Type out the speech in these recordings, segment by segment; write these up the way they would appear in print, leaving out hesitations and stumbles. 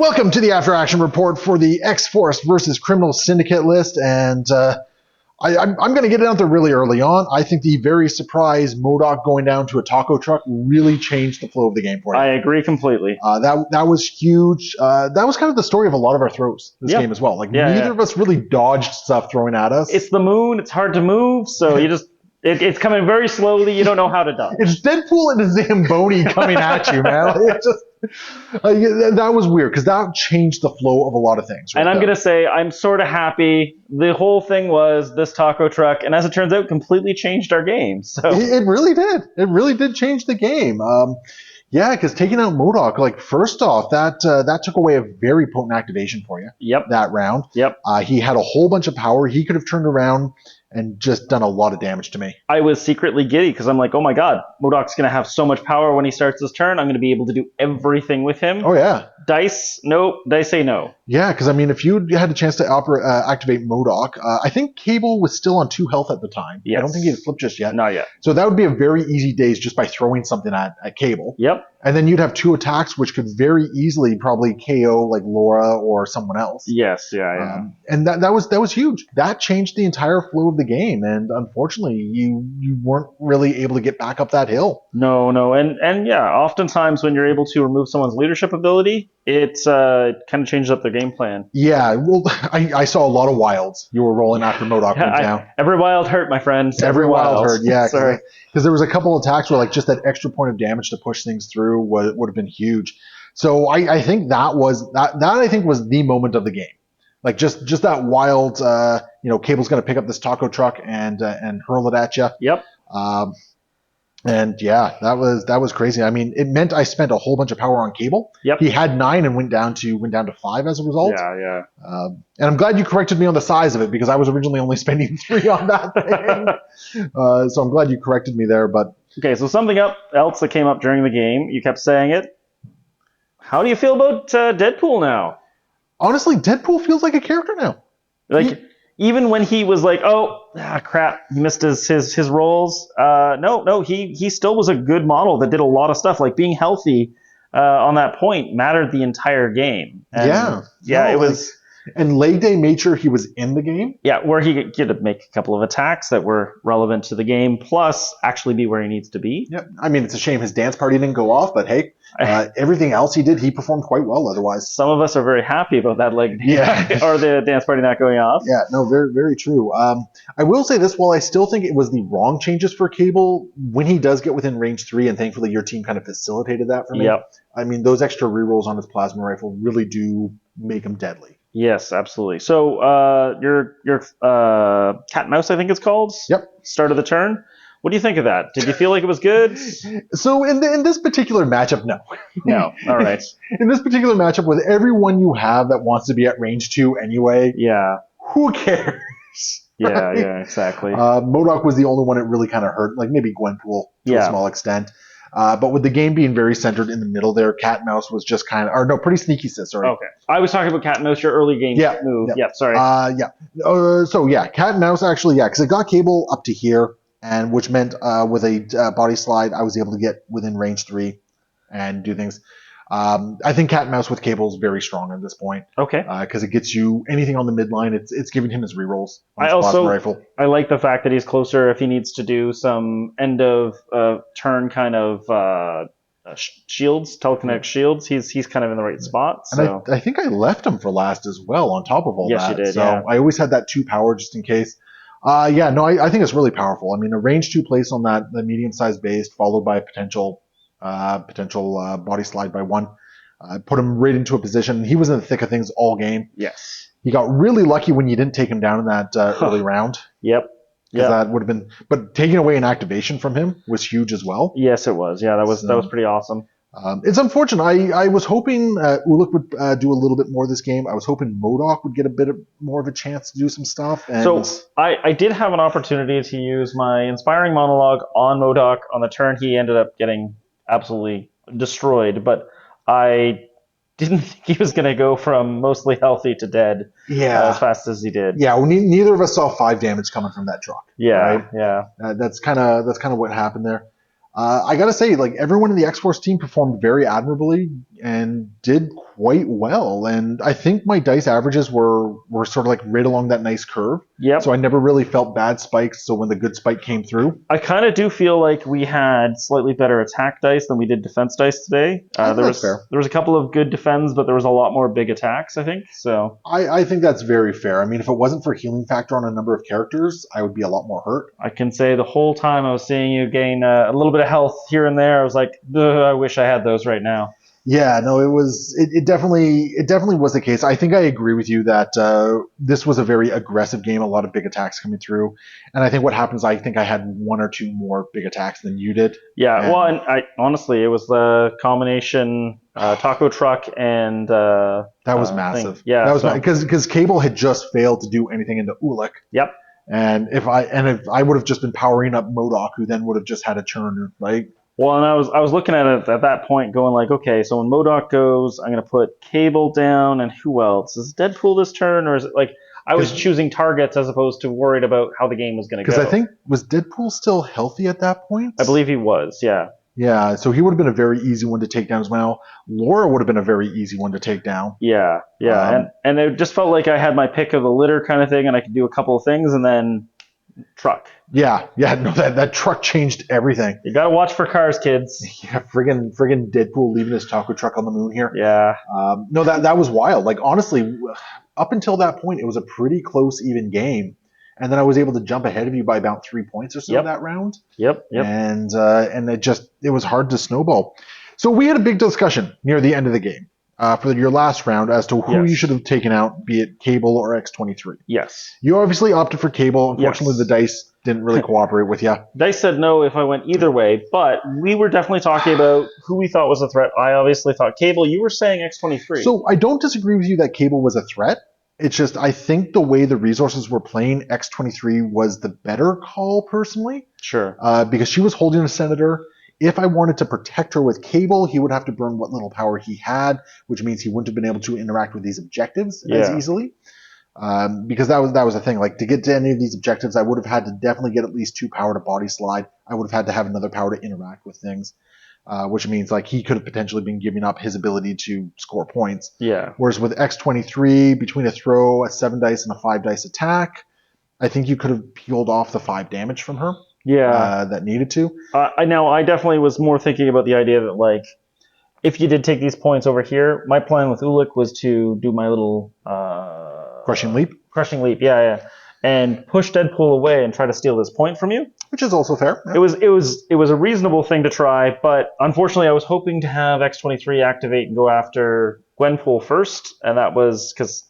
Welcome to the After Action Report for the X-Force versus Criminal Syndicate list, and I'm going to get it out there really early on. I think the very surprise MODOK going down to a taco truck really changed the flow of the game for you. I agree completely. That was huge. That was kind of the story of a lot of our throws this game as well. Neither of us really dodged stuff throwing at us. It's the moon. It's hard to move, so you just it's coming very slowly. You don't know how to dodge. It's Deadpool and a Zamboni coming at you, man. It's just, that was weird because that changed the flow of a lot of things. And I'm going to say I'm sort of happy. The whole thing was this taco truck, and as it turns out, completely changed our game. So it really did. It really did change the game. Yeah, because taking out MODOK, first off, that took away a very potent activation for you. Yep. That round. Yep. He had a whole bunch of power. He could have turned around and just done a lot of damage to me. I was secretly giddy because I'm like, oh my god, MODOK's going to have so much power when he starts his turn. I'm going to be able to do everything with him. Oh, yeah. Dice, no. Dice say no. Yeah, because, if you had a chance to activate MODOK, I think Cable was still on 2 health at the time. Yes. I don't think he had flipped just yet. Not yet. So that would be a very easy daze just by throwing something at Cable. Yep. And then you'd have 2 attacks, which could very easily probably KO like Laura or someone else. Yes, yeah. And that was huge. That changed the entire flow of the game, and unfortunately, you weren't really able to get back up that hill. No, and yeah, oftentimes when you're able to remove someone's leadership ability, it kind of changes up their game plan. Yeah, well, I saw a lot of wilds. You were rolling after MODOK went down. Every wild hurt, my friends. Every wild hurt, yeah. Sorry. Because there was a couple of attacks where just that extra point of damage to push things through would have been huge. So I think that was the moment of the game. Just that wild, Cable's going to pick up this taco truck and hurl it at you. Yep. And yeah, that was crazy. It meant I spent a whole bunch of power on Cable. Yep. He had 9 and went down to 5 as a result. Yeah. And I'm glad you corrected me on the size of it because I was originally only spending 3 on that thing. So I'm glad you corrected me there. But okay, so something else that came up during the game, you kept saying it. How do you feel about Deadpool now? Honestly, Deadpool feels like a character now. Even when he was like, crap, he missed his rolls. No, he still was a good model that did a lot of stuff. Like being healthy on that point mattered the entire game. And it was. And leg day made sure he was in the game. Yeah, where he get to make a couple of attacks that were relevant to the game, plus actually be where he needs to be. Yep. It's a shame his dance party didn't go off, but hey, everything else he did, he performed quite well otherwise. Some of us are very happy about that leg day or the dance party not going off. Yeah, no, very, very true. I will say this, while I still think it was the wrong changes for Cable, when he does get within range 3, and thankfully your team kind of facilitated that for me. Yep. Those extra rerolls on his plasma rifle really do make him deadly. Yes, absolutely. So your cat and mouse, I think it's called. Yep. Start of the turn. What do you think of that? Did you feel like it was good? So in this particular matchup, no. No. All right. In this particular matchup, with everyone you have that wants to be at range 2 anyway, who cares? Yeah, exactly. MODOK was the only one it really kind of hurt, like maybe Gwenpool to a small extent. But with the game being very centered in the middle there, cat and mouse was just pretty sneaky, sis. Sorry. Okay. I was talking about cat and mouse, your early game move. Yeah, sorry. Cat and mouse actually, because it got Cable up to here, and which meant with a body slide, I was able to get within range 3 and do things. I think cat and mouse with Cable is very strong at this point. Okay. Because it gets you anything on the midline. It's giving him his rerolls on his plasma rifle. I like the fact that he's closer if he needs to do some end of turn kind of shields, telekinetic shields. He's kind of in the right spot. So. And I think I left him for last as well on top of all that. Yes, you did. So I always had that 2 power just in case. I think it's really powerful. A range 2 place on the medium-sized base followed by a potential body slide by 1. Put him right into a position. He was in the thick of things all game. Yes. He got really lucky when you didn't take him down in that early round. Yep. That would have been, but taking away an activation from him was huge as well. Yes, it was. Yeah, that was pretty awesome. It's unfortunate. I was hoping Uluk would do a little bit more this game. I was hoping MODOK would get a bit more of a chance to do some stuff. So I did have an opportunity to use my inspiring monologue on MODOK on the turn. He ended up getting absolutely destroyed, but I didn't think he was going to go from mostly healthy to dead as fast as he did. Yeah, well, neither of us saw 5 damage coming from that truck. Yeah, right? yeah. That's kind of what happened there. I gotta say, everyone in the X-Force team performed very admirably. and did quite well. And I think my dice averages were sort of like right along that nice curve. Yep. So I never really felt bad spikes. So when the good spike came through, I kind of do feel like we had slightly better attack dice than we did defense dice today. I think that's fair. There was a couple of good defends, but there was a lot more big attacks, I think. So I think that's very fair. I mean, if it wasn't for healing factor on a number of characters, I would be a lot more hurt. I can say the whole time I was seeing you gain a little bit of health here and there, I was like, I wish I had those right now. Yeah, no, it definitely was the case. I think I agree with you that this was a very aggressive game, a lot of big attacks coming through, and I think what happens, I think I had one or two more big attacks than you did. Yeah, well, and I honestly, it was the combination taco truck and that was massive. Thing. Yeah, that was because Cable had just failed to do anything into Ulik. Yep. And if I would have just been powering up MODOK, who then would have just had a turn, right? Well, and I was looking at it at that point, going like, okay, so when MODOK goes, I'm going to put Cable down, and who else? Is Deadpool this turn, or is it like I was choosing targets as opposed to worried about how the game was going to go? Because I think, was Deadpool still healthy at that point? I believe he was, yeah. Yeah, so he would have been a very easy one to take down as well. Laura would have been a very easy one to take down. Yeah, and it just felt like I had my pick of the litter kind of thing, and I could do a couple of things, and then truck. Yeah, no, that truck changed everything. You gotta watch for cars, kids. Yeah, friggin' Deadpool leaving his taco truck on the moon here. Yeah. No, that was wild. Like, honestly, up until that point, it was a pretty close, even game. And then I was able to jump ahead of you by about 3 points or so that round. Yep. And it was hard to snowball. So we had a big discussion near the end of the game for your last round as to who you should have taken out, be it Cable or X23. Yes. You obviously opted for Cable. Unfortunately, the dice didn't really cooperate with you. Dice said no if I went either way, but we were definitely talking about who we thought was a threat. I obviously thought Cable. You were saying X23. So I don't disagree with you that Cable was a threat. It's just I think the way the resources were playing, X23 was the better call personally. Sure. Because she was holding a Senator. If I wanted to protect her with Cable, he would have to burn what little power he had, which means he wouldn't have been able to interact with these objectives as easily. Because that was the thing. Like, to get to any of these objectives, I would have had to definitely get at least 2 power to body slide. I would have had to have another power to interact with things, which means like he could have potentially been giving up his ability to score points. Yeah. Whereas with X23, between a throw, a 7 dice, and a 5 dice attack, I think you could have peeled off the 5 damage from her. Yeah. That needed to. I definitely was more thinking about the idea that, like, if you did take these points over here, my plan with Ulik was to do my little Crushing Leap. Crushing Leap, yeah, and push Deadpool away and try to steal this point from you. Which is also fair. Yeah. It was a reasonable thing to try, but unfortunately, I was hoping to have X23 activate and go after Gwenpool first, and that was because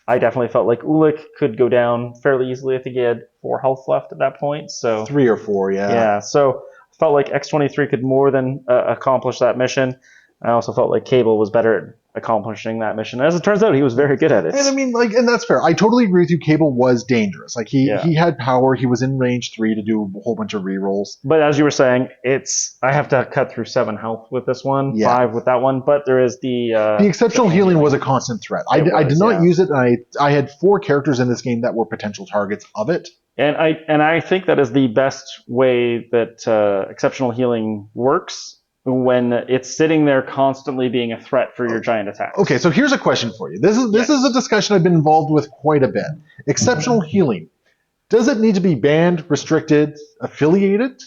I definitely felt like Ulik could go down fairly easily. I think he had 4 health left at that point. So 3 or 4, yeah. Yeah, so I felt like X23 could more than accomplish that mission. I also felt like Cable was better at accomplishing that mission. As it turns out, he was very good at it. And I mean, like, and that's fair. I totally agree with you. Cable was dangerous. Like, he had power. He was in range 3 to do a whole bunch of rerolls. But as you were saying, I have to cut through 7 health with this one, 5 with that one. But there is the exceptional healing was a constant threat. I did not use it, and I had 4 characters in this game that were potential targets of it. And I think that is the best way that exceptional healing works, when it's sitting there constantly being a threat for your giant attacks. Okay, so here's a question for you. This is a discussion I've been involved with quite a bit. Exceptional healing. Does it need to be banned, restricted, affiliated?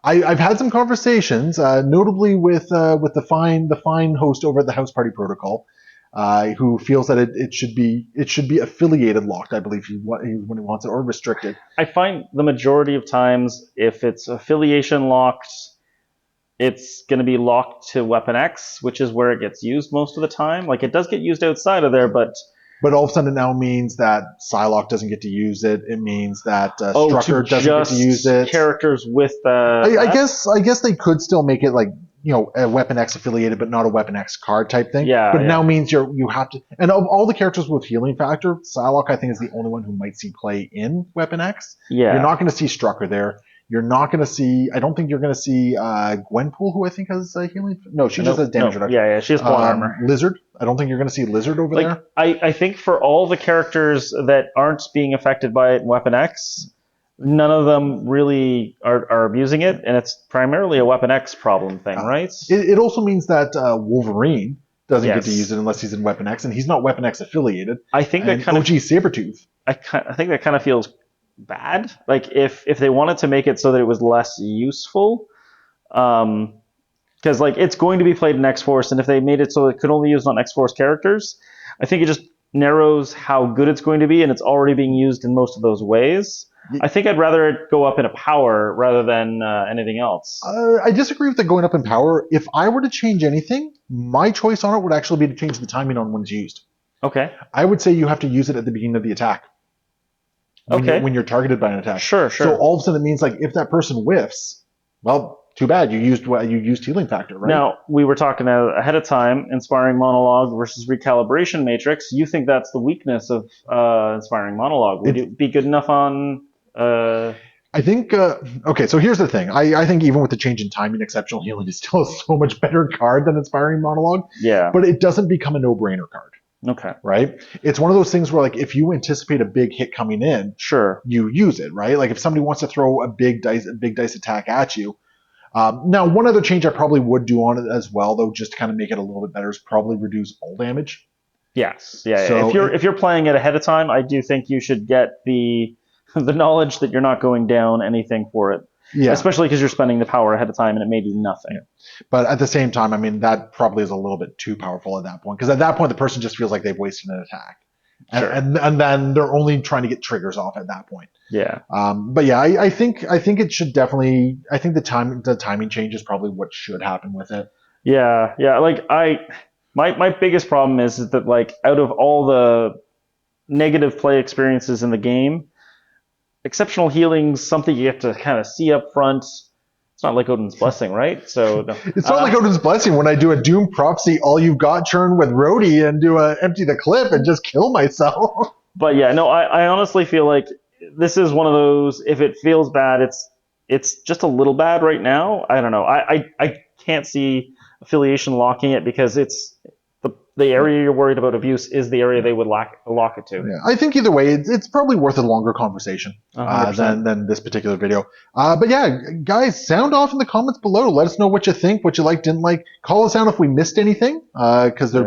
I've had some conversations, notably with the fine host over at the House Party Protocol, who feels that it should be affiliated locked. I believe when he wants it, or restricted. I find the majority of times, if it's affiliation locked, it's going to be locked to Weapon X, which is where it gets used most of the time. Like, it does get used outside of there, but all of a sudden it now means that Psylocke doesn't get to use it. It means that Strucker doesn't get to use it. Characters with I guess they could still make it like, you know, a Weapon X affiliated, but not a Weapon X card type thing. Yeah. But it now means you have to. And of all the characters with healing factor, Psylocke I think is the only one who might see play in Weapon X. Yeah. You're not going to see Strucker there. You're not going to see. I don't think you're going to see Gwenpool, who I think has healing. No, she just has damage reduction. Yeah, she has plot armor. Lizard. I don't think you're going to see Lizard over there. I think for all the characters that aren't being affected by it in Weapon X, none of them really are abusing it, and it's primarily a Weapon X problem thing, right? It also means that Wolverine doesn't get to use Yes. it unless he's in Weapon X, and he's not Weapon X affiliated. I think that And kind of OG Sabretooth. I think that kind of feels bad. Like if they wanted to make it so that it was less useful, because like it's going to be played in X Force, and if they made it so it could only use on X Force characters, I think it just narrows how good it's going to be, and it's already being used in most of those ways. I think I'd rather it go up in a power rather than anything else. I disagree with the going up in power. If I were to change anything, my choice on it would actually be to change the timing on when it's used. Okay. I would say you have to use it at the beginning of the attack. When you're targeted by an attack. Sure. So all of a sudden it means like if that person whiffs, well, too bad. You used healing factor, right? Now, we were talking ahead of time, inspiring monologue versus recalibration matrix. You think that's the weakness of inspiring monologue. Would it be good enough on... I think, okay, so here's the thing. I think even with the change in timing, Exceptional Healing is still a so much better card than Inspiring Monologue. Yeah. But it doesn't become a no-brainer card. Okay. Right? It's one of those things where, like, if you anticipate a big hit coming in, sure, you use it, right? Like, if somebody wants to throw a big dice attack at you. Now, one other change I probably would do on it as well, though, just to kind of make it a little bit better, is probably reduce all damage. Yes. Yeah. So if you're playing it ahead of time, I do think you should get the knowledge that you're not going down anything for it. Yeah. Especially because you're spending the power ahead of time and it may do nothing. Yeah. But at the same time, I mean, that probably is a little bit too powerful at that point. Because at that point, the person just feels like they've wasted an attack. Sure. And then they're only trying to get triggers off at that point. Yeah. But yeah, I think it should definitely. I think the timing change is probably what should happen with it. Yeah. Yeah. Like my biggest problem is that like out of all the negative play experiences in the game, Exceptional Healing's something you have to kind of see up front. It's not like Odin's Blessing, right? So no. It's not like Odin's Blessing when I do a Doom Prophecy all you've got turn with Rhodey and do a empty the clip and just kill myself. But yeah, no, I honestly feel like this is one of those, if it feels bad, it's just a little bad right now. I don't know. I can't see affiliation locking it because it's the area you're worried about abuse is the area they would lock it to. Yeah, I think either way, it's probably worth a longer conversation than this particular video. But yeah, guys, sound off in the comments below. Let us know what you think, what you like, didn't like. Call us out if we missed anything, because there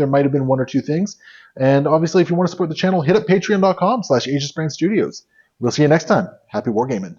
might have been one or two things. And obviously, if you want to support the channel, hit up patreon.com/AegisBrainStudios. We'll see you next time. Happy wargaming.